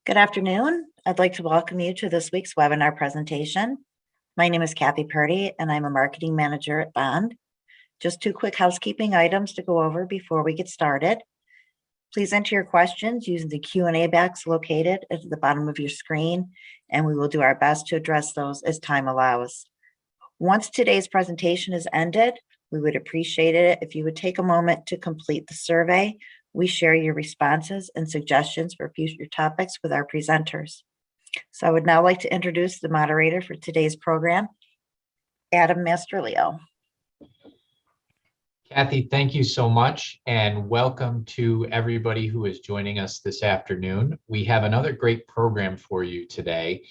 Good afternoon. I'd like to welcome you to this week's webinar presentation. My name is Kathy Purdy, and I'm a marketing manager at Bond. Just two quick housekeeping items to go over before we get started. Please enter your questions using the Q&A box located at the bottom of your screen, and we will do our best to address those as time allows. Once today's presentation is ended, we would appreciate it if you would take a moment to complete the survey. We share your responses and suggestions for future topics with our presenters. So I would now like to introduce the moderator for today's program, Adam Mastrolio. Kathy, thank you so much, and welcome to everybody who is joining us this afternoon. We have another great program for you today.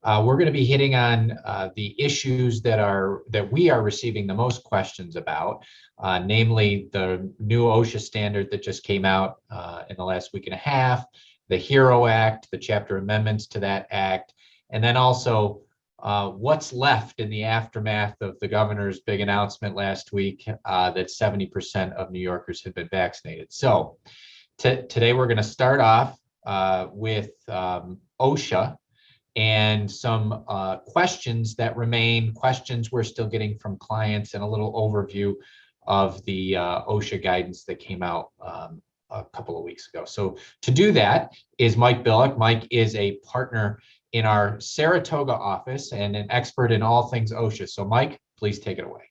We're going to be hitting on the issues that we are receiving the most questions about, namely the new OSHA standard that just came out in the last week and a half, the HERO Act, the chapter amendments to that act, and then also what's left in the aftermath of the governor's big announcement last week that 70% of New Yorkers have been vaccinated. So today we're going to start off with OSHA and some questions that remain, questions we're still getting from clients, and a little overview of the OSHA guidance that came out a couple of weeks ago. So to do that is Mike Billick. Mike is a partner in our Saratoga office and an expert in all things OSHA. So Mike, please take it away.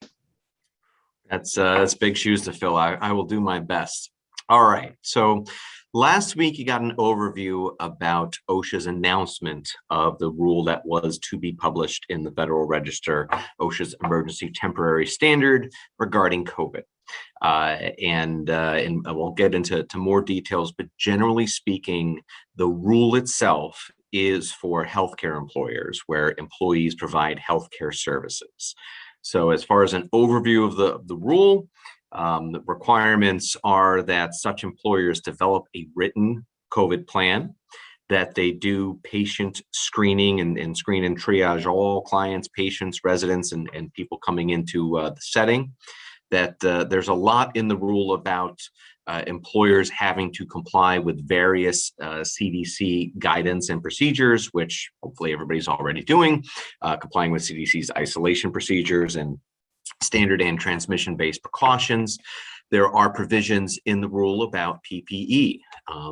That's big shoes to fill. I will do my best. All right, so last week you got an overview about OSHA's announcement of the rule that was to be published in the Federal Register, OSHA's emergency temporary standard regarding COVID. And we'll get into more details, but generally speaking, the rule itself is for healthcare employers where employees provide healthcare services. So as far as an overview of the rule, the requirements are that such employers develop a written COVID plan, that they do patient screening and screen and triage all clients, patients, residents, and people coming into the setting, that there's a lot in the rule about employers having to comply with various CDC guidance and procedures, which hopefully everybody's already doing, complying with CDC's isolation procedures and standard and transmission-based precautions. There are provisions in the rule about PPE,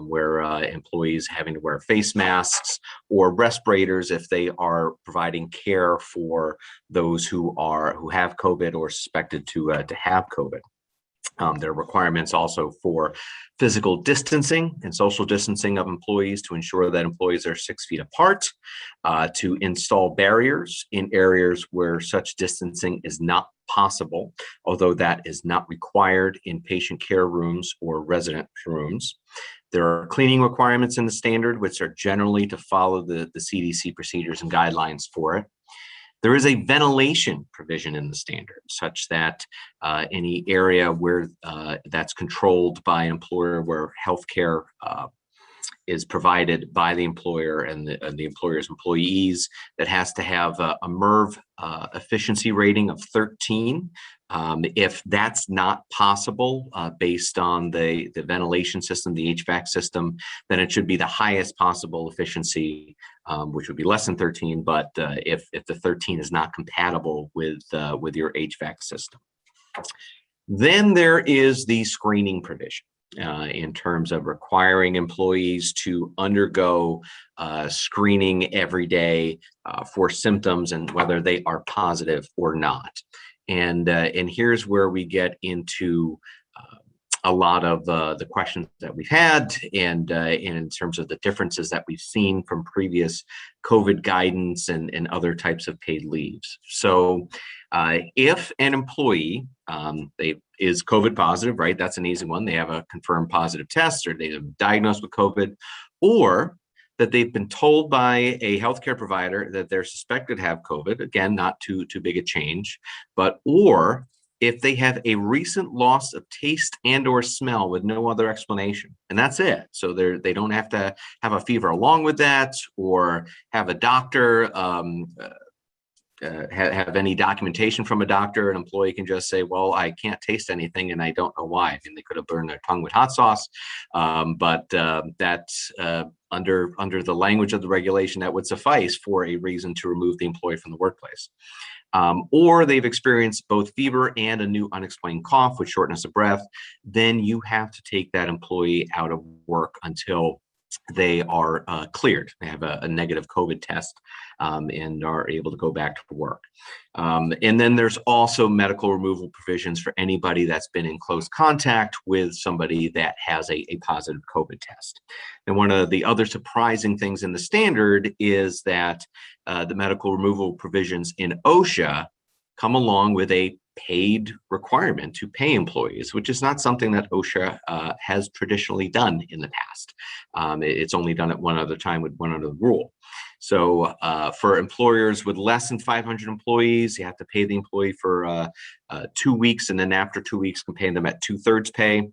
where employees having to wear face masks or respirators if they are providing care for those who have COVID or suspected to have COVID. There are requirements also for physical distancing and social distancing of employees to ensure that employees are 6 feet apart, to install barriers in areas where such distancing is not possible, although that is not required in patient care rooms or resident rooms. There are cleaning requirements in the standard, which are generally to follow the CDC procedures and guidelines for it. There is a ventilation provision in the standard, such that any area where that's controlled by an employer, where healthcare is provided by the employer and the employer's employees, that has to have a MERV efficiency rating of 13. If that's not possible based on the ventilation system, the HVAC system, then it should be the highest possible efficiency, which would be less than 13. But if the 13 is not compatible with your HVAC system, then there is the screening provision. In terms of requiring employees to undergo screening every day for symptoms and whether they are positive or not. And here's where we get into a lot of the questions that we've had, and in terms of the differences that we've seen from previous COVID guidance and other types of paid leaves. So if an employee is COVID positive, right? That's an easy one. They have a confirmed positive test, or they've been diagnosed with COVID, or that they've been told by a healthcare provider that they're suspected to have COVID. Again, not too big a change, or if they have a recent loss of taste and or smell with no other explanation, and that's it. So they don't have to have a fever along with that, or have a doctor have any documentation from a doctor. An employee can just say, well, I can't taste anything and I don't know why. I mean, they could have burned their tongue with hot sauce, but that's under the language of the regulation, that would suffice for a reason to remove the employee from the workplace. Or they've experienced both fever and a new unexplained cough with shortness of breath, then you have to take that employee out of work until they are cleared. They have a negative COVID test and are able to go back to work. And then there's also medical removal provisions for anybody that's been in close contact with somebody that has a positive COVID test. And one of the other surprising things in the standard is that the medical removal provisions in OSHA come along with a paid requirement to pay employees, which is not something that OSHA has traditionally done in the past. It's only done it one other time with one other rule. So for employers with less than 500 employees, you have to pay the employee for 2 weeks, and then after 2 weeks, can pay them at 2/3 pay.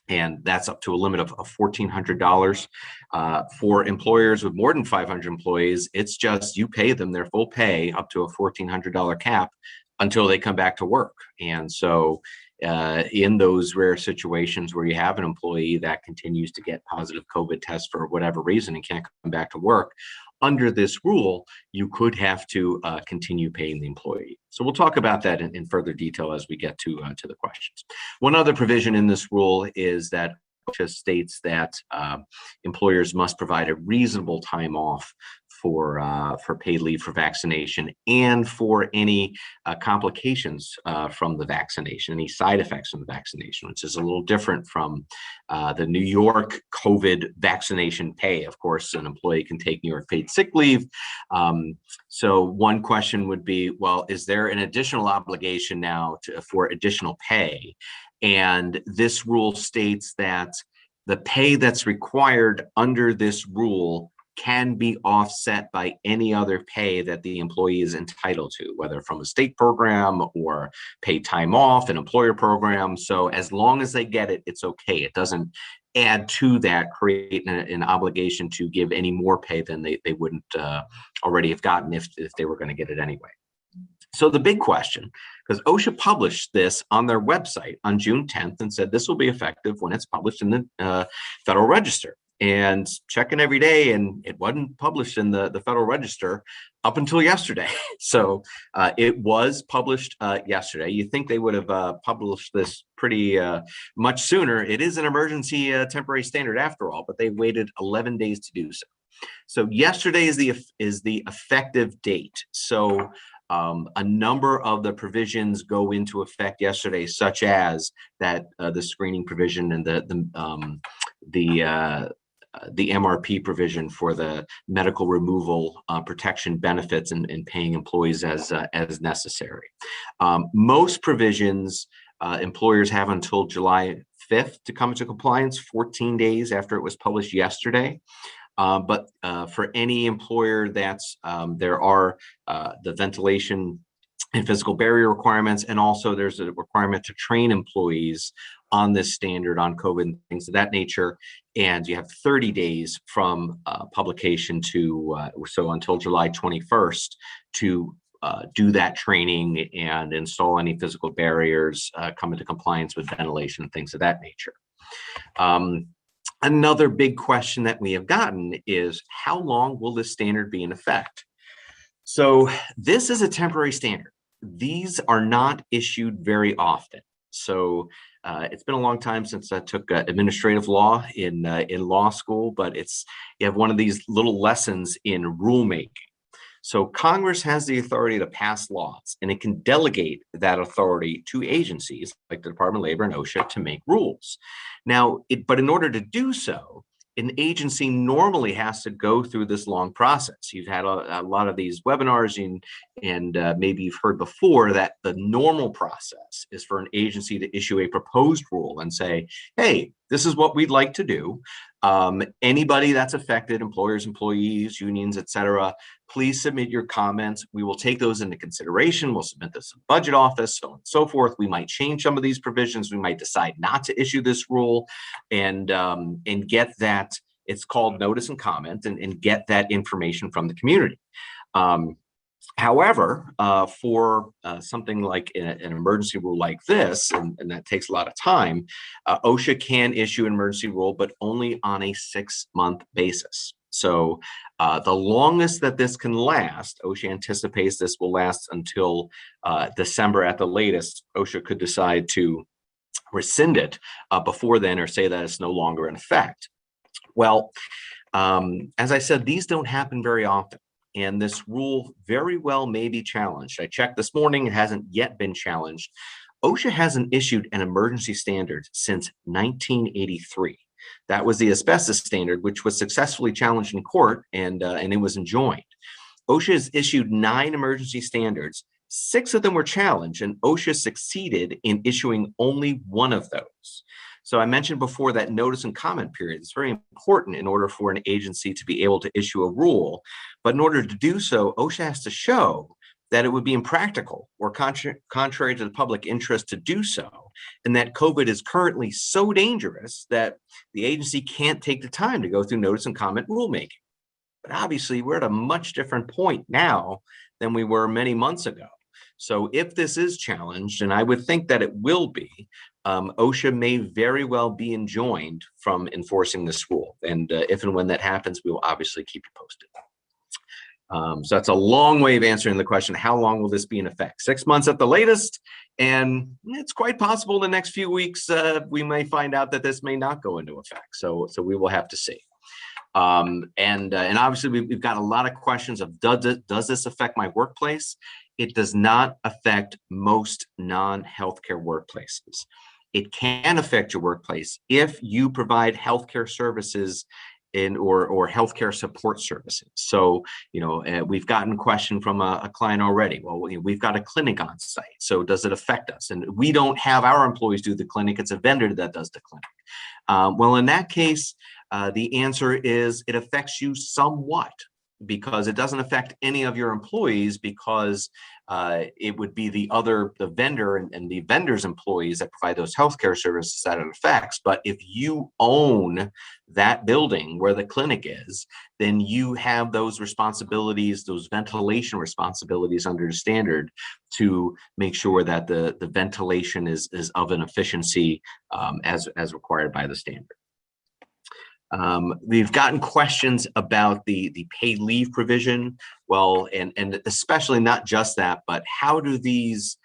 And that's up to a limit of $1,400. For employers with more than 500 employees, it's just you pay them their full pay up to a $1,400 cap until they come back to work. And so in those rare situations where you have an employee that continues to get positive COVID tests for whatever reason and can't come back to work, under this rule, you could have to continue paying the employee. So we'll talk about that in further detail as we get to the questions. One other provision in this rule is that OSHA states that employers must provide a reasonable time off for paid leave for vaccination and for any complications from the vaccination, any side effects from the vaccination, which is a little different from the New York COVID vaccination pay. Of course, an employee can take New York paid sick leave. So one question would be, well, is there an additional obligation now for additional pay? And this rule states that the pay that's required under this rule can be offset by any other pay that the employee is entitled to, whether from a state program or paid time off, an employer program. So as long as they get it, it's okay. It doesn't add to that, create an obligation to give any more pay than they wouldn't already have gotten if they were going to get it anyway. So the big question, because OSHA published this on their website on June 10th and said this will be effective when it's published in the Federal Register. And checking every day, and it wasn't published in the Federal Register up until yesterday. So it was published yesterday. You think they would have published this pretty much sooner. It is an emergency temporary standard after all, but they waited 11 days to do so. So yesterday is the effective date. So a number of the provisions go into effect yesterday, such as that the screening provision and the MRP provision for the medical removal protection benefits and paying employees as necessary. Most provisions employers have until July 5th to come into compliance, 14 days after it was published yesterday. But for any employer that's there are the ventilation and physical barrier requirements, and also there's a requirement to train employees on this standard on COVID and things of that nature. And you have 30 days from publication to so until July 21st to do that training and install any physical barriers, come into compliance with ventilation and things of that nature. Another big question that we have gotten is, how long will this standard be in effect? So this is a temporary standard. These are not issued very often. So it's been a long time since I took administrative law in law school, but you have one of these little lessons in rulemaking. So Congress has the authority to pass laws, and it can delegate that authority to agencies like the Department of Labor and OSHA to make rules. Now, but in order to do so, an agency normally has to go through this long process. You've had a lot of these webinars, and maybe you've heard before that the normal process is for an agency to issue a proposed rule and say, hey, this is what we'd like to do. Anybody that's affected, employers, employees, unions, et cetera, please submit your comments. We will take those into consideration. We'll submit this to the budget office, so on and so forth. We might change some of these provisions. We might decide not to issue this rule and get that, it's called notice and comment, and get that information from the community. However, for something like an emergency rule like this, and that takes a lot of time, OSHA can issue an emergency rule, but only on a 6-month basis. So the longest that this can last, OSHA anticipates this will last until December at the latest. OSHA could decide to rescind it before then, or say that it's no longer in effect. Well, as I said, these don't happen very often. And this rule very well may be challenged. I checked this morning, it hasn't yet been challenged. OSHA hasn't issued an emergency standard since 1983. That was the asbestos standard, which was successfully challenged in court, and it was enjoined. OSHA has issued 9 emergency standards. 6 of them were challenged, and OSHA succeeded in issuing only 1 of those. So I mentioned before that notice and comment period is very important in order for an agency to be able to issue a rule. But in order to do so, OSHA has to show that it would be impractical or contrary to the public interest to do so, and that COVID is currently so dangerous that the agency can't take the time to go through notice and comment rulemaking. But obviously, we're at a much different point now than we were many months ago. So if this is challenged, and I would think that it will be, OSHA may very well be enjoined from enforcing this rule. And if and when that happens, we will obviously keep you posted. So that's a long way of answering the question, how long will this be in effect? 6 months at the latest, and it's quite possible in the next few weeks we may find out that this may not go into effect. So we will have to see. And obviously we've got a lot of questions of does this affect my workplace? It does not affect most non-healthcare workplaces. It can affect your workplace if you provide healthcare services or healthcare support services. So, we've gotten a question from a client already. Well, we've got a clinic on site. So does it affect us? And we don't have our employees do the clinic. It's a vendor that does the clinic. Well, in that case, the answer is it affects you somewhat, because it doesn't affect any of your employees, because it would be the vendor and the vendor's employees that provide those healthcare services that it affects. But if you own that building where the clinic is, then you have those responsibilities, those ventilation responsibilities under the standard, to make sure that the ventilation is of an efficiency as required by the standard. We've gotten questions about the paid leave provision. Well, and especially not just that, but how do these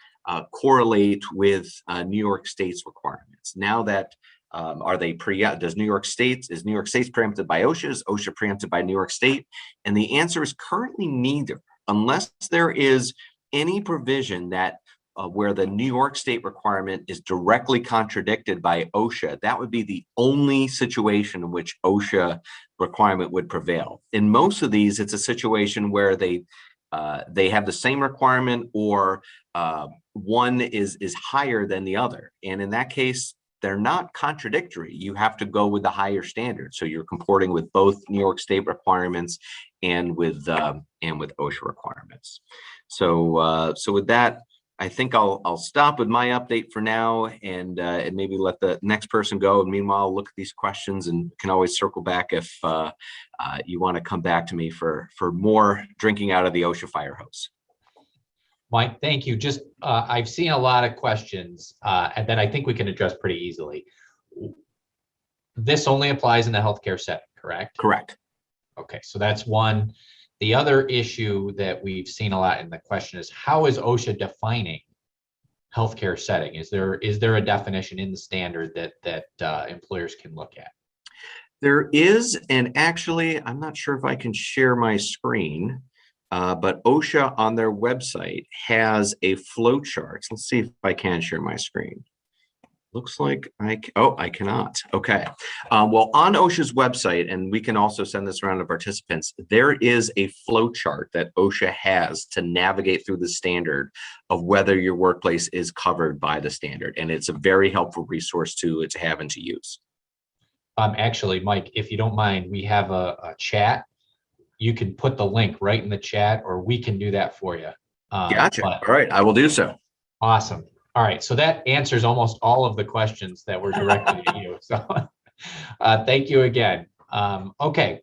correlate with New York State's requirements? Now that is New York State preempted by OSHA? Is OSHA preempted by New York State? And the answer is currently neither, unless there is any provision that where the New York State requirement is directly contradicted by OSHA. That would be the only situation in which OSHA requirement would prevail. In most of these, it's a situation where they have the same requirement, or one is higher than the other. And in that case, they're not contradictory. You have to go with the higher standard. So you're comporting with both New York State requirements and with OSHA requirements. So with that, I think I'll stop with my update for now, and maybe let the next person go. And meanwhile, look at these questions, and can always circle back if you want to come back to me for more drinking out of the OSHA fire hose. Mike, thank you. Just I've seen a lot of questions that I think we can address pretty easily. This only applies in the healthcare setting, correct? Correct. Okay, so that's one. The other issue that we've seen a lot in the question is, how is OSHA defining healthcare setting? Is there a definition in the standard that employers can look at? There is, and actually, I'm not sure if I can share my screen, but OSHA on their website has a flow chart. Let's see if I can share my screen. Looks like I cannot. Okay. Well, on OSHA's website, and we can also send this around to participants, there is a flow chart that OSHA has to navigate through the standard of whether your workplace is covered by the standard. And it's a very helpful resource to have and to use. Actually, Mike, if you don't mind, we have a chat. You can put the link right in the chat, or we can do that for you. Gotcha. All right, I will do so. Awesome. All right, so that answers almost all of the questions that were directed at you. So thank you again. Okay,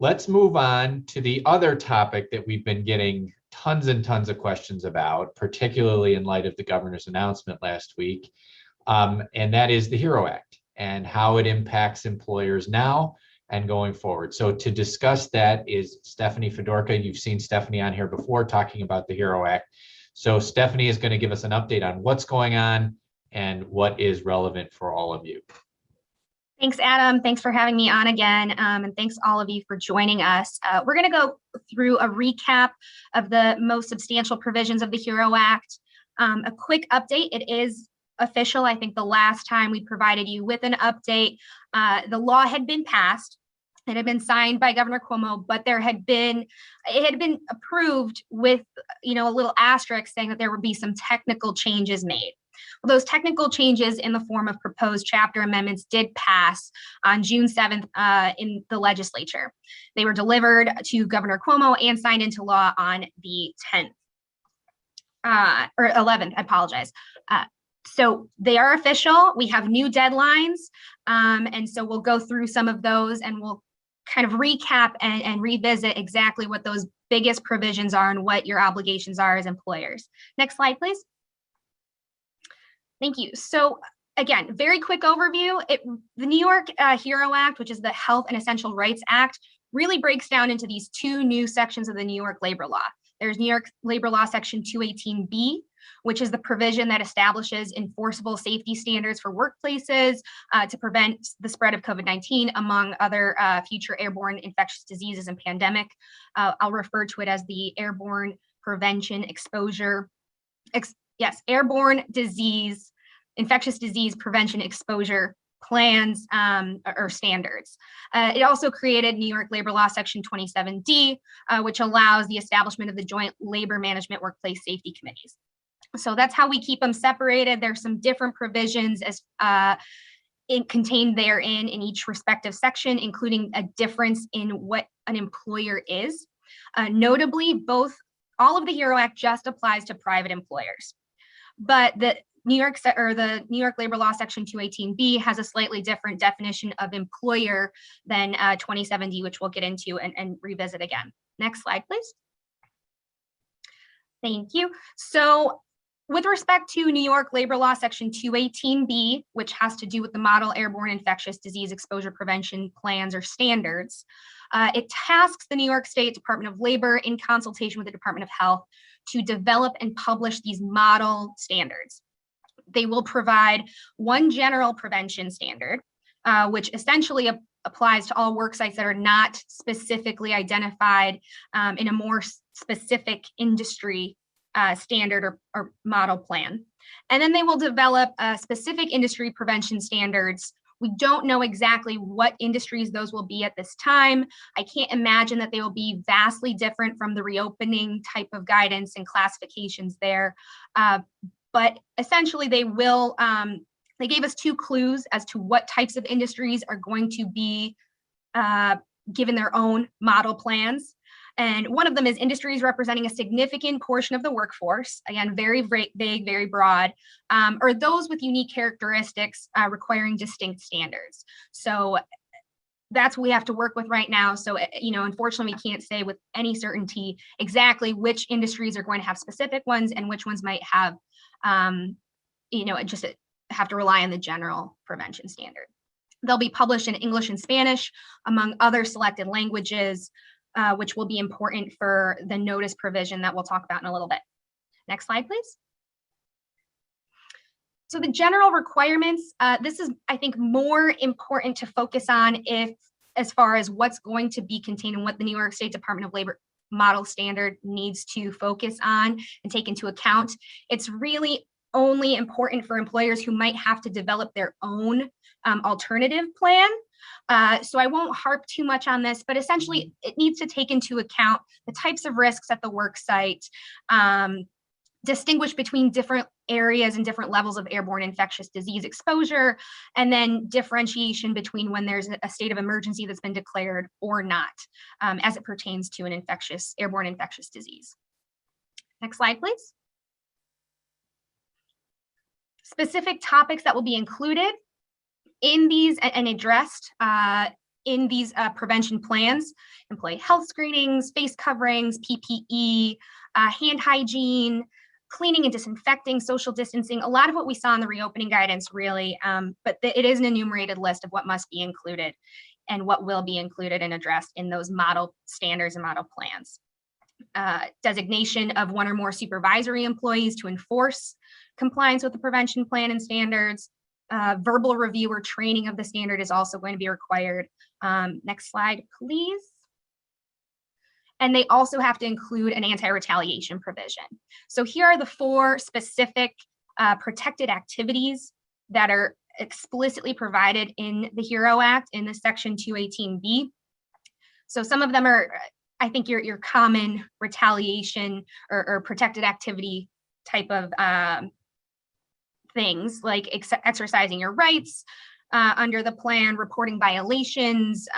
let's move on to the other topic that we've been getting tons and tons of questions about, particularly in light of the governor's announcement last week. And that is the HERO Act and how it impacts employers now and going forward. So to discuss that is Stephanie Fedorka. You've seen Stephanie on here before talking about the HERO Act. So Stephanie is going to give us an update on what's going on and what is relevant for all of you. Thanks, Adam. Thanks for having me on again. And thanks all of you for joining us. We're going to go through a recap of the most substantial provisions of the HERO Act. A quick update, it is official. I think the last time we provided you with an update, the law had been passed. It had been signed by Governor Cuomo, but it had been approved with, a little asterisk saying that there would be some technical changes made. Well, those technical changes in the form of proposed chapter amendments did pass on June 7th in the legislature. They were delivered to Governor Cuomo and signed into law on the 10th or 11th, I apologize. So they are official. We have new deadlines. And so we'll go through some of those and we'll kind of recap and revisit exactly what those biggest provisions are and what your obligations are as employers. Next slide, please. Thank you. So again, very quick overview. The New York HERO Act, which is the Health and Essential Rights Act, really breaks down into these two new sections of the New York labor law. There's New York Labor Law Section 218B, which is the provision that establishes enforceable safety standards for workplaces to prevent the spread of COVID-19, among other future airborne infectious diseases and pandemic. I'll refer to it as the Airborne Prevention Exposure, Airborne Disease, Infectious Disease Prevention Exposure Plans or standards. It also created New York Labor Law Section 27D, which allows the establishment of the Joint Labor Management Workplace Safety Committees. So that's how we keep them separated. There's some different provisions as contained therein in each respective section, including a difference in what an employer is. Notably, all of the HERO Act just applies to private employers, but the New York Labor Law Section 218B has a slightly different definition of employer than 27D, which we'll get into and revisit again. Next slide, please. Thank you. So with respect to New York Labor Law Section 218B, which has to do with the Model Airborne Infectious Disease Exposure Prevention Plans or standards, it tasks the New York State Department of Labor in consultation with the Department of Health to develop and publish these model standards. They will provide one general prevention standard, which essentially applies to all work sites that are not specifically identified in a more specific industry standard or model plan. And then they will develop specific industry prevention standards. We don't know exactly what industries those will be at this time. I can't imagine that they will be vastly different from the reopening type of guidance and classifications there. But essentially they will, they gave us two clues as to what types of industries are going to be given their own model plans. And one of them is industries representing a significant portion of the workforce, again, very vague, very broad, or those with unique characteristics requiring distinct standards. So that's what we have to work with right now. So, unfortunately, we can't say with any certainty exactly which industries are going to have specific ones and which ones might have, just have to rely on the general prevention standard. They'll be published in English and Spanish, among other selected languages, which will be important for the notice provision that we'll talk about in a little bit. Next slide, please. So the general requirements, this is, I think, more important to focus on as far as what's going to be contained and what the New York State Department of Labor model standard needs to focus on and take into account. It's really only important for employers who might have to develop their own alternative plan. So I won't harp too much on this, but essentially it needs to take into account the types of risks at the work site, distinguish between different areas and different levels of airborne infectious disease exposure, and then differentiation between when there's a state of emergency that's been declared or not, as it pertains to an airborne infectious disease. Next slide, please. Specific topics that will be included in these and addressed in these prevention plans, employee health screenings, face coverings, PPE, hand hygiene, cleaning and disinfecting, social distancing, a lot of what we saw in the reopening guidance really, but it is an enumerated list of what must be included and what will be included and addressed in those model standards and model plans. Designation of one or more supervisory employees to enforce compliance with the prevention plan and standards. Verbal review or training of the standard is also going to be required. Next slide, please. And they also have to include an anti-retaliation provision. So here are the 4 specific protected activities that are explicitly provided in the HERO Act in the Section 218B. So some of them are, I think, your common retaliation or protected activity type of things, like exercising your rights under the plan, reporting violations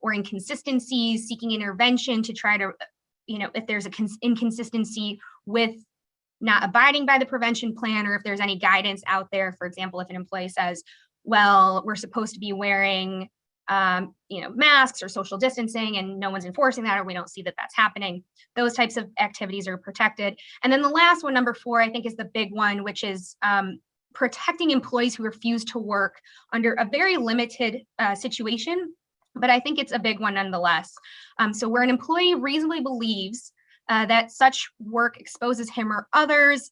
or inconsistencies, seeking intervention to try to, if there's an inconsistency with not abiding by the prevention plan, or if there's any guidance out there. For example, if an employee says, well, we're supposed to be wearing masks or social distancing and no one's enforcing that, or we don't see that that's happening. Those types of activities are protected. And then the last one, number 4, I think is the big one, which is protecting employees who refuse to work under a very limited situation, but I think it's a big one nonetheless. So where an employee reasonably believes that such work exposes him or others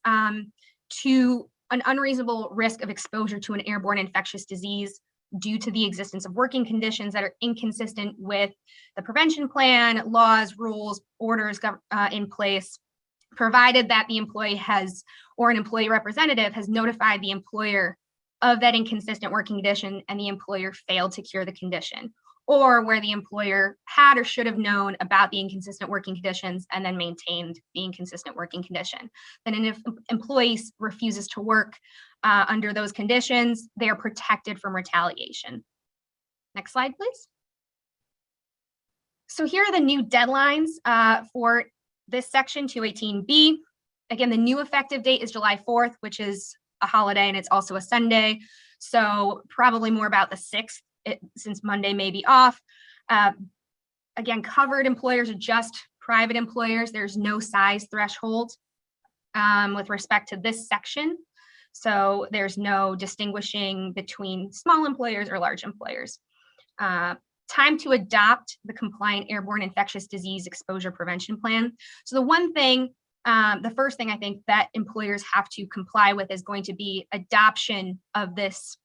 to an unreasonable risk of exposure to an airborne infectious disease due to the existence of working conditions that are inconsistent with the prevention plan, laws, rules, orders in place, provided that the employee has, or an employee representative has notified the employer of that inconsistent working condition and the employer failed to cure the condition, or where the employer had or should have known about the inconsistent working conditions and then maintained the inconsistent working condition. Then if employee refuses to work under those conditions, they are protected from retaliation. Next slide, please. So here are the new deadlines for this section 218B. Again, the new effective date is July 4th, which is a holiday and it's also a Sunday. So probably more about the 6th, since Monday may be off. Again, covered employers are just private employers. There's no size threshold with respect to this section. So there's no distinguishing between small employers or large employers. Time to adopt the compliant airborne infectious disease exposure prevention plan. So the first thing I think that employers have to comply with is going to be adoption of this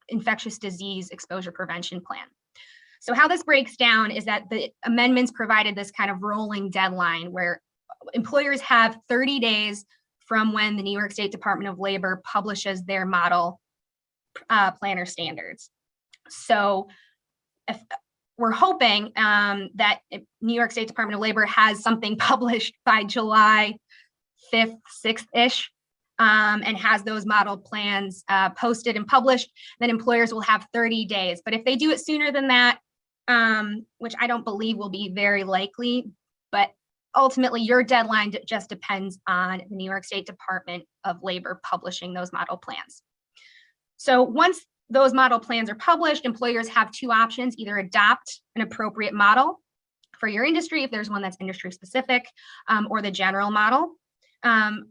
infectious disease exposure prevention plan. So how this breaks down is that the amendments provided this kind of rolling deadline where employers have 30 days from when the New York State Department of Labor publishes their model planner standards. So if we're hoping that New York State Department of Labor has something published by July 5th, 6th-ish, and has those model plans posted and published, then employers will have 30 days. But if they do it sooner than that, which I don't believe will be very likely, but ultimately your deadline just depends on the New York State Department of Labor publishing those model plans. So once those model plans are published, employers have 2 options: either adopt an appropriate model for your industry, if there's one that's industry specific, or the general model,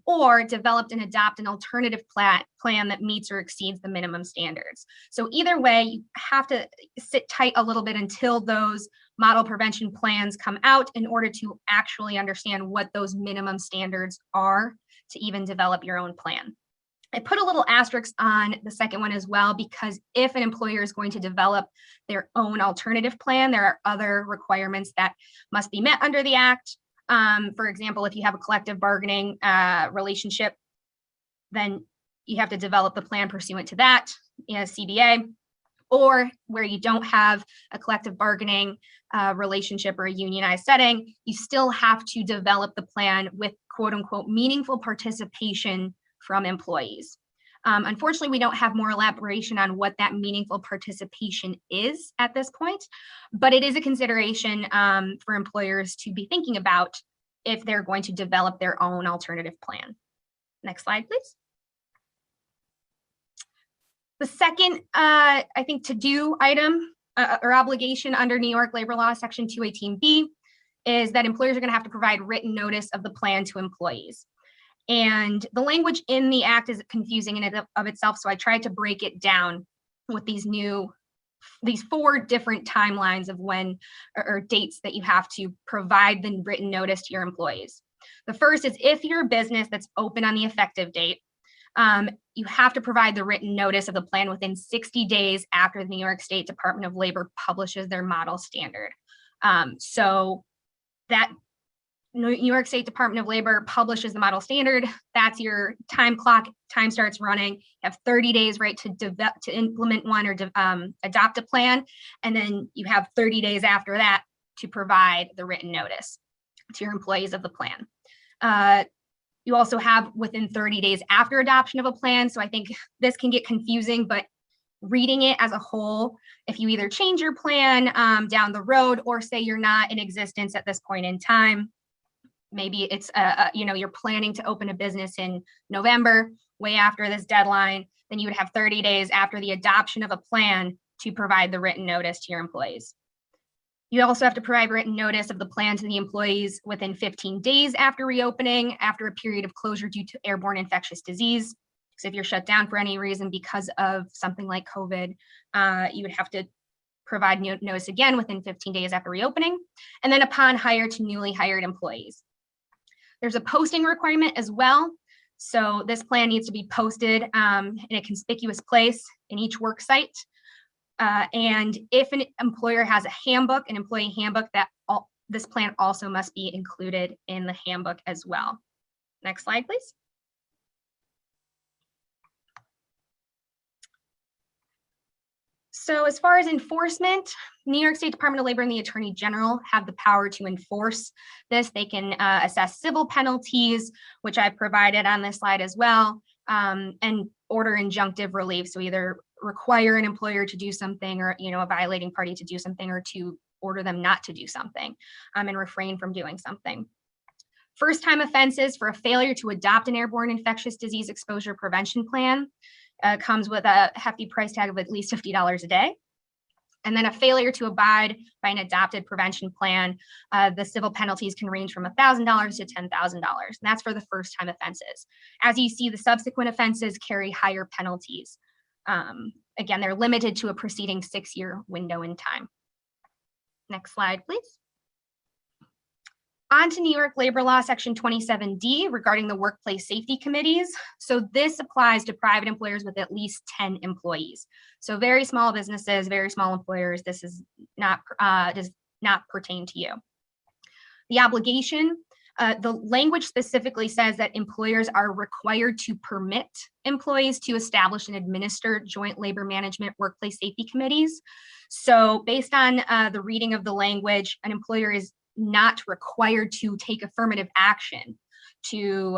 or develop and adopt an alternative plan that meets or exceeds the minimum standards. So either way, you have to sit tight a little bit until those model prevention plans come out in order to actually understand what those minimum standards are to even develop your own plan. I put a little asterisk on the second one as well, because if an employer is going to develop their own alternative plan, there are other requirements that must be met under the Act. For example, if you have a collective bargaining relationship, then you have to develop the plan pursuant to that, CBA, or where you don't have a collective bargaining relationship or a unionized setting, you still have to develop the plan with quote unquote meaningful participation from employees. Unfortunately, we don't have more elaboration on what that meaningful participation is at this point, but it is a consideration for employers to be thinking about if they're going to develop their own alternative plan. Next slide, please. The second, I think, to-do item or obligation under New York labor law section 218B is that employers are going to have to provide written notice of the plan to employees. And the language in the act is confusing in and of itself, so I tried to break it down with these 4 different timelines of when or dates that you have to provide the written notice to your employees. The first is if you're a business that's open on the effective date, you have to provide the written notice of the plan within 60 days after the New York State Department of Labor publishes their model standard. So that New York State Department of Labor publishes the model standard. That's your time clock. Time starts running. You have 30 days, right, to implement one or adopt a plan, and then you have 30 days after that to provide the written notice to your employees of the plan. You also have within 30 days after adoption of a plan. So I think this can get confusing, but reading it as a whole, if you either change your plan down the road or say you're not in existence at this point in time, maybe it's, you're planning to open a business in November, way after this deadline, then you would have 30 days after the adoption of a plan to provide the written notice to your employees. You also have to provide written notice of the plan to the employees within 15 days after reopening, after a period of closure due to airborne infectious disease. So if you're shut down for any reason because of something like COVID, you would have to provide notice again within 15 days after reopening, and then upon hire to newly hired employees. There's a posting requirement as well. So this plan needs to be posted in a conspicuous place in each work site. And if an employer has a handbook, an employee handbook, this plan also must be included in the handbook as well. Next slide, please. So as far as enforcement, New York State Department of Labor and the Attorney General have the power to enforce this. They can assess civil penalties, which I've provided on this slide as well, and order injunctive relief. So either require an employer to do something or, a violating party to do something, or to order them not to do something and refrain from doing something. First-time offenses for a failure to adopt an airborne infectious disease exposure prevention plan comes with a hefty price tag of at least $50 a day. And then a failure to abide by an adopted prevention plan, the civil penalties can range from $1,000 to $10,000. And that's for the first time offenses. As you see, the subsequent offenses carry higher penalties. Again, they're limited to a preceding 6-year window in time. Next slide, please. On to New York Labor Law Section 27D regarding the workplace safety committees. So this applies to private employers with at least 10 employees. So very small businesses, very small employers, this is not does not pertain to you. The obligation, the language specifically says that employers are required to permit employees to establish and administer joint labor management workplace safety committees. So based on the reading of the language, an employer is not required to take affirmative action to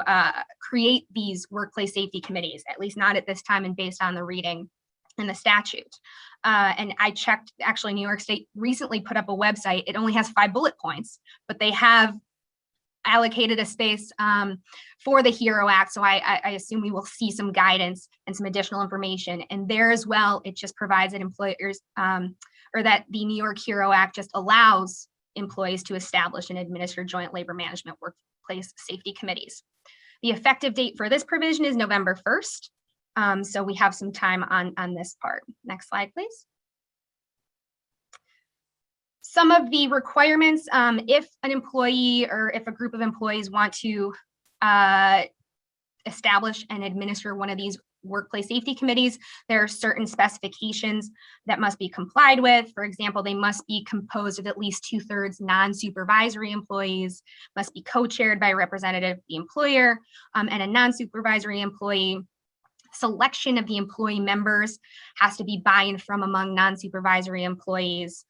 create these workplace safety committees, at least not at this time and based on the reading in the statute. And I checked, actually, New York State recently put up a website. It only has 5 bullet points, but they have allocated a space for the HERO Act. So I assume we will see some guidance and some additional information. And there as well, it just provides that employers or that the New York HERO Act just allows employees to establish and administer joint labor management workplace safety committees. The effective date for this provision is November 1st. So we have some time on this part. Next slide, please. Some of the requirements, if an employee or if a group of employees want to establish and administer one of these workplace safety committees, there are certain specifications that must be complied with. For example, they must be composed of at least 2/3 non-supervisory employees, must be co-chaired by a representative of the employer and a non-supervisory employee. Selection of the employee members has to be buy-in from among non-supervisory employees.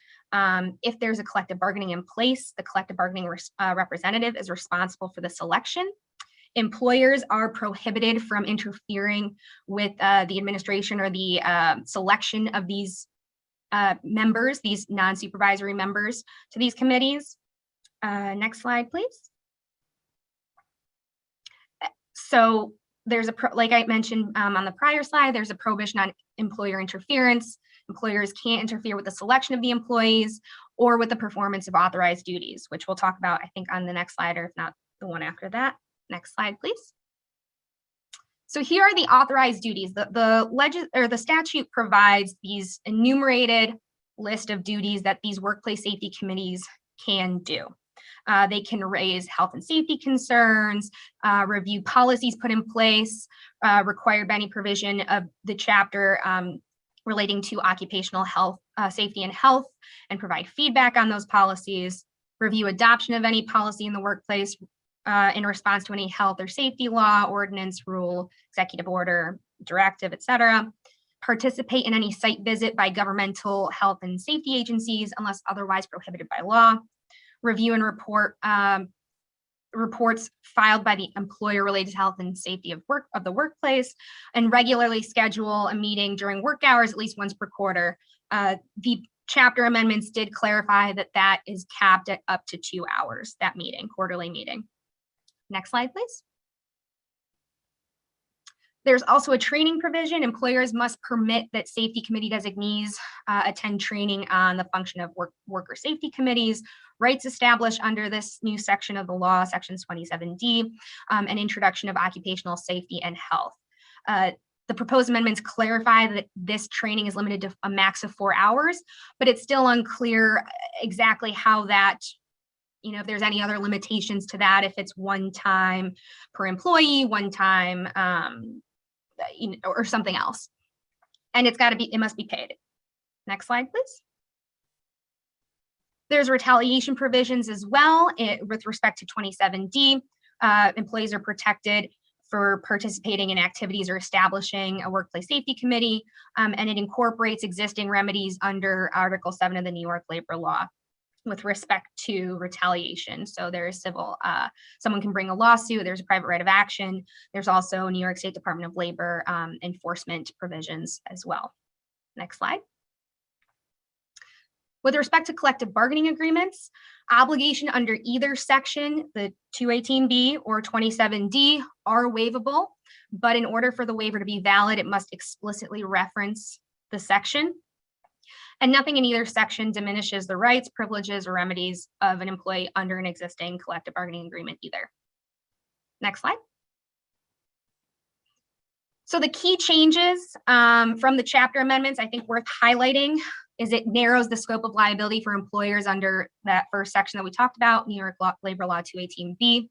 If there's a collective bargaining in place, the collective bargaining representative is responsible for the selection. Employers are prohibited from interfering with the administration or the selection of these members, these non-supervisory members to these committees. Next slide, please. So there's like I mentioned on the prior slide, there's a prohibition on employer interference. Employers can't interfere with the selection of the employees or with the performance of authorized duties, which we'll talk about, I think, on the next slide, or if not, the one after that. Next slide, please. So here are the authorized duties. The statute provides these enumerated list of duties that these workplace safety committees can do. They can raise health and safety concerns, review policies put in place, required by any provision of the chapter relating to occupational health, safety and health, and provide feedback on those policies, review adoption of any policy in the workplace in response to any health or safety law, ordinance, rule, executive order, directive, etc. Participate in any site visit by governmental health and safety agencies unless otherwise prohibited by law. Review and report reports filed by the employer related to health and safety of the workplace, and regularly schedule a meeting during work hours at least once per quarter. The chapter amendments did clarify that that is capped at up to 2 hours, that meeting, quarterly meeting. Next slide, please. There's also a training provision. Employers must permit that safety committee designees attend training on the function of worker safety committees, rights established under this new section of the law, sections 27D, and introduction of occupational safety and health. The proposed amendments clarify that this training is limited to a max of 4 hours, but it's still unclear exactly how that, if there's any other limitations to that, if it's one time per employee, one time, or something else. And it must be paid. Next slide, please. There's retaliation provisions as well with respect to 27D. Employees are protected for participating in activities or establishing a workplace safety committee, and it incorporates existing remedies under Article 7 of the New York labor law with respect to retaliation. So there's civil, someone can bring a lawsuit, there's a private right of action. There's also New York State Department of Labor enforcement provisions as well. Next slide. With respect to collective bargaining agreements, obligation under either section, the 218B or 27D, are waivable, but in order for the waiver to be valid, it must explicitly reference the section. And nothing in either section diminishes the rights, privileges, or remedies of an employee under an existing collective bargaining agreement either. Next slide. So the key changes from the chapter amendments, I think worth highlighting, is it narrows the scope of liability for employers under that first section that we talked about, New York Labor Law 218B.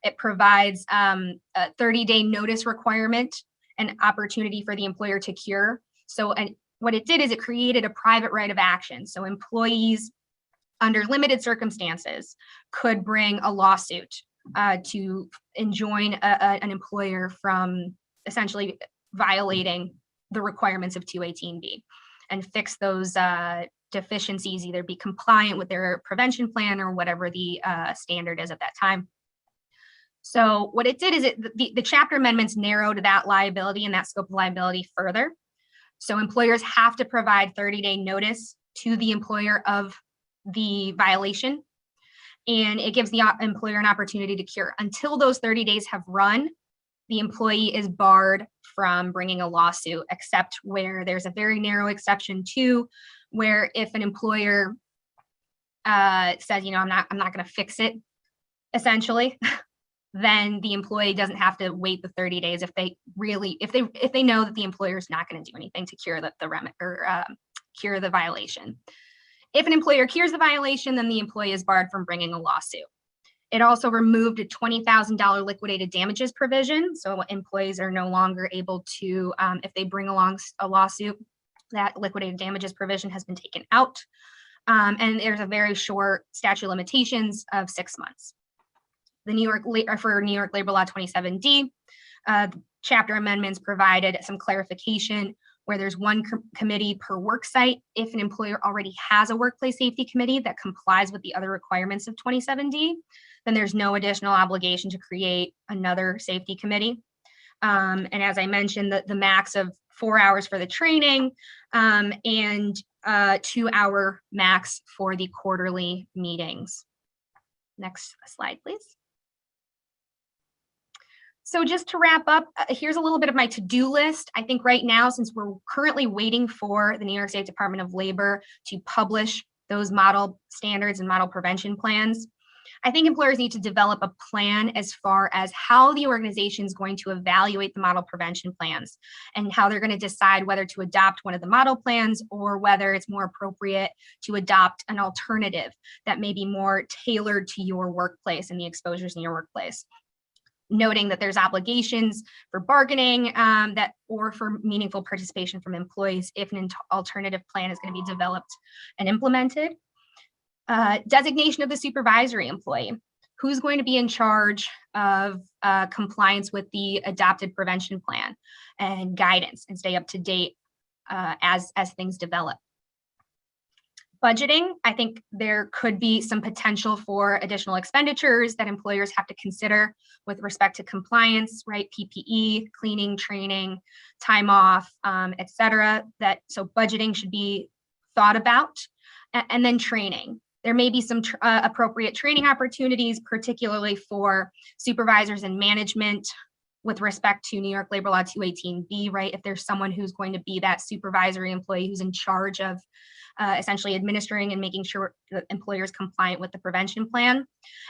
It provides a 30-day notice requirement and opportunity for the employer to cure. So, and what it did is it created a private right of action. So employees under limited circumstances could bring a lawsuit to enjoin an employer from essentially violating the requirements of 218B and fix those deficiencies, either be compliant with their prevention plan or whatever the standard is at that time. So what it did is the chapter amendments narrowed that liability and that scope of liability further. So employers have to provide 30-day notice to the employer of the violation, and it gives the employer an opportunity to cure. Until those 30 days have run, the employee is barred from bringing a lawsuit, except where there's a very narrow exception to where if an employer says, I'm not going to fix it, essentially, then the employee doesn't have to wait the 30 days if they know that the employer is not going to do anything to cure cure the violation. If an employer cures the violation, then the employee is barred from bringing a lawsuit. It also removed a $20,000 liquidated damages provision, so employees are no longer able to, if they bring along a lawsuit, that liquidated damages provision has been taken out, and there's a very short statute of limitations of 6 months. For New York Labor Law 27D, chapter amendments provided some clarification where there's one committee per work site. If an employer already has a workplace safety committee that complies with the other requirements of 27D, then there's no additional obligation to create another safety committee. And as I mentioned, the max of 4 hours for the training and 2-hour max for the quarterly meetings. Next slide, please. So just to wrap up, here's a little bit of my to-do list. I think right now, since we're currently waiting for the New York State Department of Labor to publish those model standards and model prevention plans, I think employers need to develop a plan as far as how the organization is going to evaluate the model prevention plans and how they're going to decide whether to adopt one of the model plans or whether it's more appropriate to adopt an alternative that may be more tailored to your workplace and the exposures in your workplace. Noting that there's obligations for bargaining or for meaningful participation from employees if an alternative plan is going to be developed and implemented. Designation of the supervisory employee. Who's going to be in charge of compliance with the adopted prevention plan and guidance and stay up to date as things develop. Budgeting, I think there could be some potential for additional expenditures that employers have to consider with respect to compliance, right? PPE, cleaning, training, time off, et cetera. So budgeting should be thought about. And then training. There may be some appropriate training opportunities, particularly for supervisors and management with respect to New York Labor Law 218B, right? If there's someone who's going to be that supervisory employee who's in charge of essentially administering and making sure that employers compliant with the prevention plan.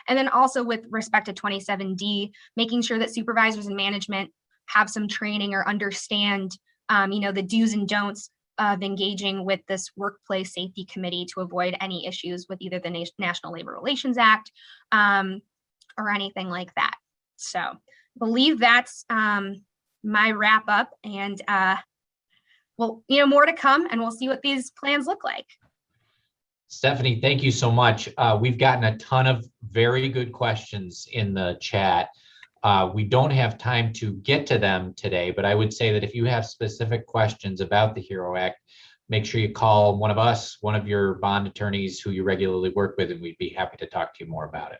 And then also with respect to 27D, making sure that supervisors and management have some training or understand, the do's and don'ts of engaging with this workplace safety committee to avoid any issues with either the National Labor Relations Act or anything like that. So believe that's my wrap up, and well, more to come, and we'll see what these plans look like. Stephanie, thank you so much. We've gotten a ton of very good questions in the chat. We don't have time to get to them today, but I would say that if you have specific questions about the HERO Act, make sure you call one of us, one of your bond attorneys who you regularly work with, and we'd be happy to talk to you more about it.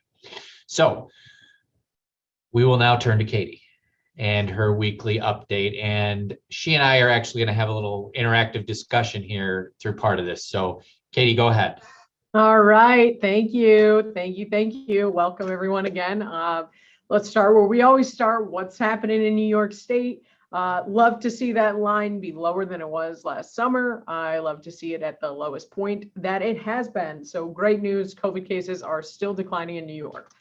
So we will now turn to Katie and her weekly update. And she and I are actually going to have a little interactive discussion here through part of this. So Katie, go ahead. All right. Thank you. Thank you. Thank you. Welcome everyone again. Let's start where we always start. What's happening in New York State? Love to see that line be lower than it was last summer. I love to see it at the lowest point that it has been. So great news. COVID cases are still declining in New York.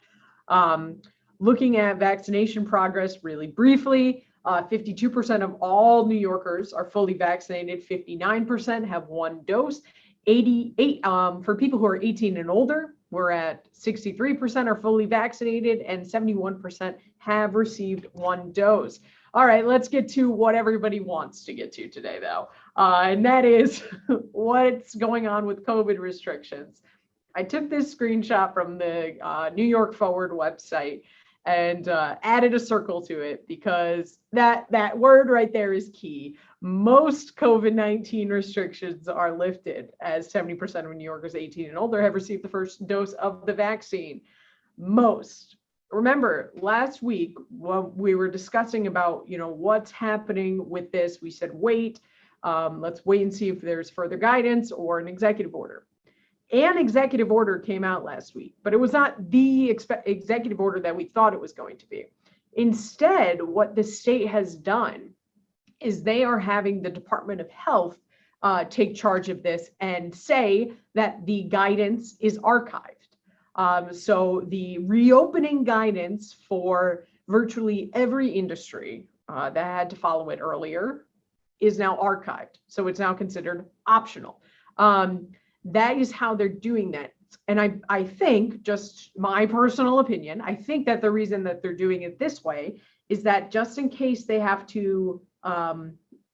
Looking at vaccination progress really briefly, 52% of all New Yorkers are fully vaccinated. 59% have one dose. 88 for people who are 18 and older, we're at 63% are fully vaccinated and 71% have received one dose. All right, let's get to what everybody wants to get to today, though, and that is what's going on with COVID restrictions. I took this screenshot from the New York Forward website and added a circle to it because that word right there is key. Most COVID-19 restrictions are lifted as 70% of New Yorkers 18 and older have received the first dose of the vaccine. Most. Remember, last week when we were discussing about, what's happening with this, we said, wait, let's wait and see if there's further guidance or an executive order. An executive order came out last week, but it was not the executive order that we thought it was going to be. Instead, what the state has done is they are having the Department of Health take charge of this and say that the guidance is archived. So the reopening guidance for virtually every industry that had to follow it earlier is now archived. So it's now considered optional. That is how they're doing that. And I think, just my personal opinion, I think that the reason that they're doing it this way is that just in case they have to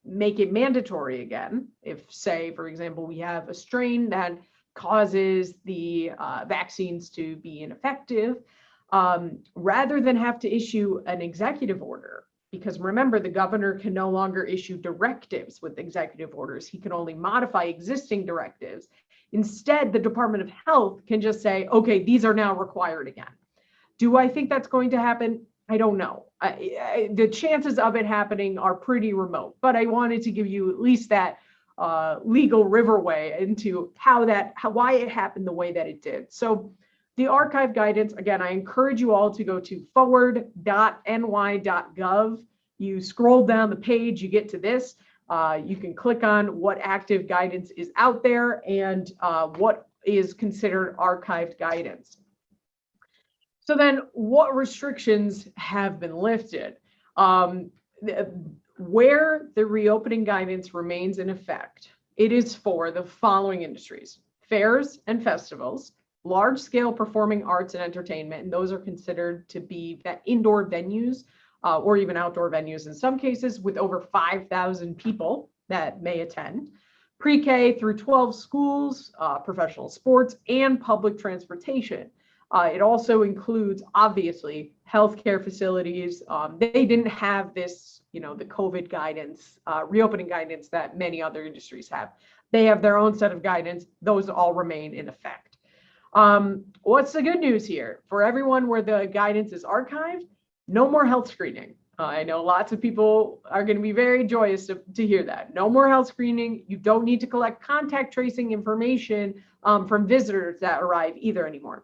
make it mandatory again, if, say, for example, we have a strain that causes the vaccines to be ineffective, rather than have to issue an executive order, because remember, the governor can no longer issue directives with executive orders. He can only modify existing directives. Instead, the Department of Health can just say, okay, these are now required again. Do I think that's going to happen? I don't know. The chances of it happening are pretty remote, but I wanted to give you at least that legal riverway into why it happened the way that it did. So The archive guidance, again, I encourage you all to go to forward.ny.gov. You scroll down the page, you get to this. You can click on what active guidance is out there and what is considered archived guidance. So then what restrictions have been lifted? Where the reopening guidance remains in effect, it is for the following industries: fairs and festivals, large-scale performing arts and entertainment, and those are considered to be indoor venues or even outdoor venues in some cases, with over 5,000 people that may attend, pre-K through 12 schools, professional sports, and public transportation. It also includes, obviously, healthcare facilities. They didn't have this, the COVID guidance, reopening guidance that many other industries have. They have their own set of guidance. Those all remain in effect. What's the good news here? For everyone where the guidance is archived, no more health screening. I know lots of people are going to be very joyous to hear that. No more health screening. You don't need to collect contact tracing information from visitors that arrive either anymore.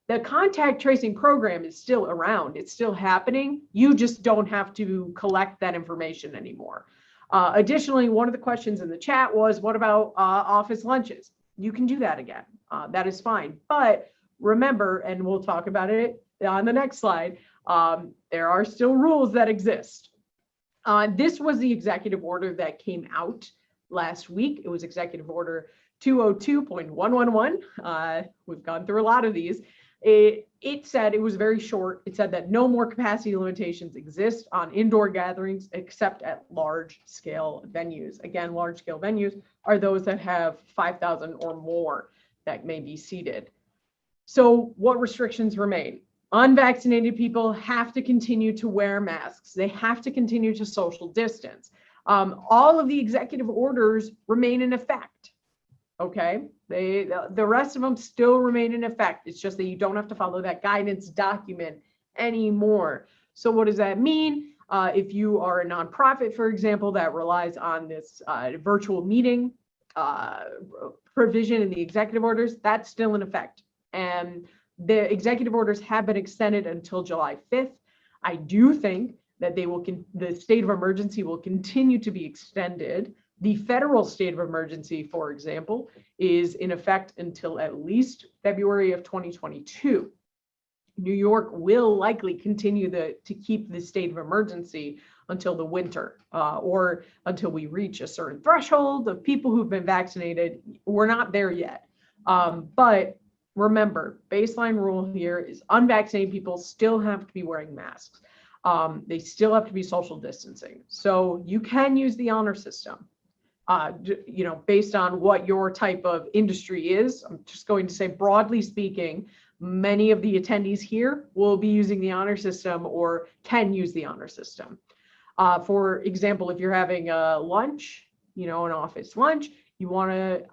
The contact tracing program is still around. It's still happening. You just don't have to collect that information anymore. Additionally, one of the questions in the chat was, what about office lunches? You can do that again. That is fine. But remember, and we'll talk about it on the next slide, there are still rules that exist. This was the executive order that came out last week. It was Executive Order 202.111. We've gone through a lot of these. It said, it was very short. It said that no more capacity limitations exist on indoor gatherings except at large scale venues. Again, large scale venues are those that have 5,000 or more that may be seated. So what restrictions remain? Unvaccinated people have to continue to wear masks. They have to continue to social distance. All of the executive orders remain in effect. Okay, the rest of them still remain in effect. It's just that you don't have to follow that guidance document anymore. So what does that mean? If you are a nonprofit, for example, that relies on this virtual meeting provision in the executive orders, that's still in effect. And the executive orders have been extended until July 5th. I do think that the state of emergency will continue to be extended. The federal state of emergency, for example, is in effect until at least February of 2022. New York will likely continue to keep the state of emergency until the winter or until we reach a certain threshold of people who've been vaccinated. We're not there yet. But remember, baseline rule here is unvaccinated people still have to be wearing masks. They still have to be social distancing. So you can use the honor system. Based on what your type of industry is. I'm just going to say, broadly speaking, many of the attendees here will be using the honor system or can use the honor system. For example, if you're having a lunch, an office lunch, you want to,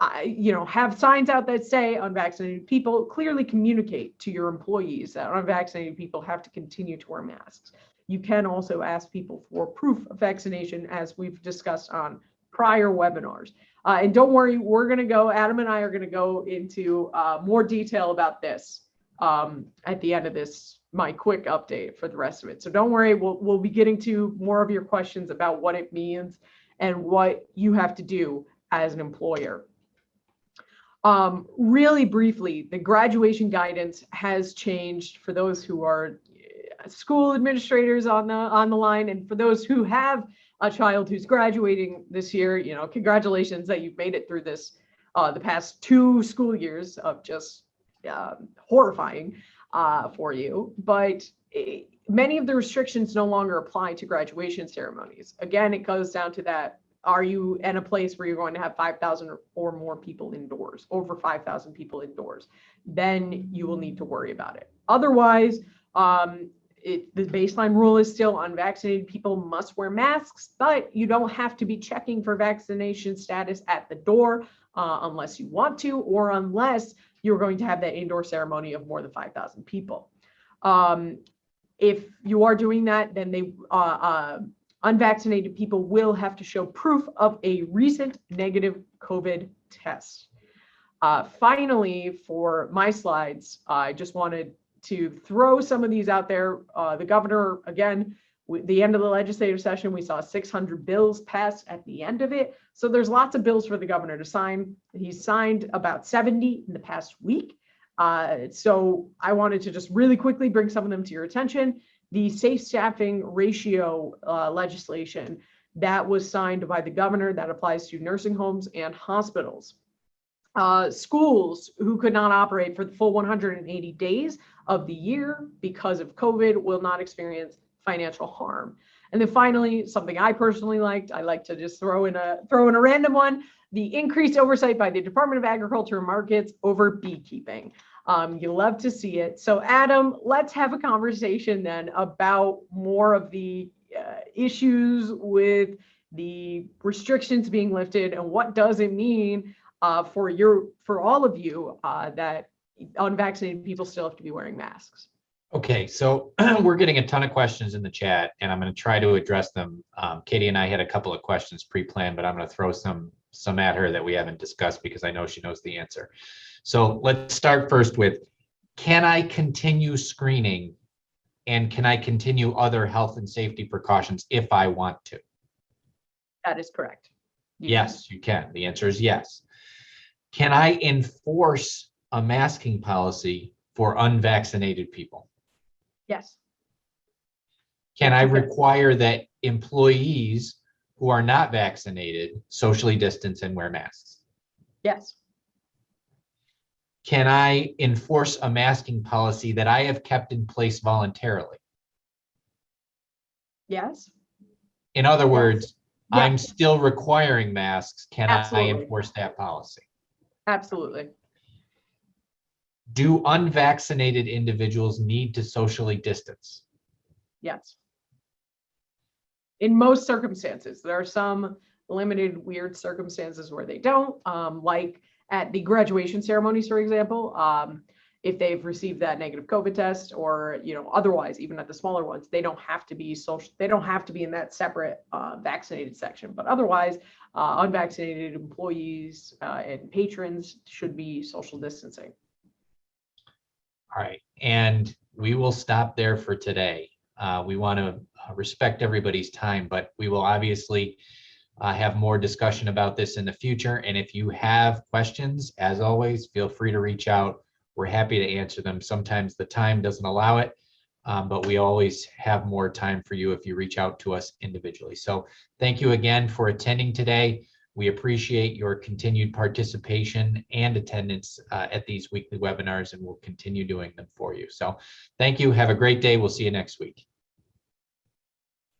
have signs out that say unvaccinated people, clearly communicate to your employees that unvaccinated people have to continue to wear masks. You can also ask people for proof of vaccination, as we've discussed on prior webinars. And don't worry, Adam and I are going to go into more detail about this at the end of this, my quick update for the rest of it. So don't worry, we'll be getting to more of your questions about what it means and what you have to do as an employer. Really briefly, the graduation guidance has changed for those who are school administrators on the line, and for those who have a child who's graduating this year, congratulations that you've made it through this, the past 2 school years of just horrifying for you. But many of the restrictions no longer apply to graduation ceremonies. Again, it goes down to that. Are you in a place where you're going to have 5,000 or more people indoors, over 5,000 people indoors? Then you will need to worry about it. Otherwise, the baseline rule is still unvaccinated people must wear masks, but you don't have to be checking for vaccination status at the door unless you want to, or unless you're going to have that indoor ceremony of more than 5,000 people. If you are doing that, then unvaccinated people will have to show proof of a recent negative COVID test. Finally, for my slides, I just wanted to throw some of these out there. The governor, again, the end of the legislative session, we saw 600 bills pass at the end of it. So there's lots of bills for the governor to sign. He's signed about 70 in the past week. So I wanted to just really quickly bring some of them to your attention. The safe staffing ratio legislation that was signed by the governor that applies to nursing homes and hospitals. Schools who could not operate for the full 180 days of the year because of COVID will not experience financial harm. And then finally, something I personally liked, I like to just throw in a random one, the increased oversight by the Department of Agriculture and Markets over beekeeping. You love to see it. So Adam, let's have a conversation then about more of the issues with the restrictions being lifted and what does it mean for all of you that unvaccinated people still have to be wearing masks. Okay, so we're getting a ton of questions in the chat, and I'm going to try to address them. Katie and I had a couple of questions pre-planned, but I'm going to throw some at her that we haven't discussed because I know she knows the answer. So let's start first with, can I continue screening and can I continue other health and safety precautions if I want to? That is correct. Yes, you can. The answer is yes. Can I enforce a masking policy for unvaccinated people? Yes. Can I require that employees who are not vaccinated socially distance and wear masks? Yes. Can I enforce a masking policy that I have kept in place voluntarily? Yes. In other words, yes. I'm still requiring masks. Can Absolutely. I enforce that policy? Absolutely. Do unvaccinated individuals need to socially distance? Yes. In most circumstances, there are some limited weird circumstances where they don't, like at the graduation ceremonies, for example, if they've received that negative COVID test or, otherwise, even at the smaller ones, they don't have to be social. They don't have to be in that separate vaccinated section, but otherwise unvaccinated employees and patrons should be social distancing. All right, and we will stop there for today. We want to respect everybody's time, but we will obviously have more discussion about this in the future. And if you have questions, as always, feel free to reach out. We're happy to answer them. Sometimes the time doesn't allow it, but we always have more time for you if you reach out to us individually. So thank you again for attending today. We appreciate your continued participation and attendance at these weekly webinars, and we'll continue doing them for you. So thank you. Have a great day. We'll see you next week.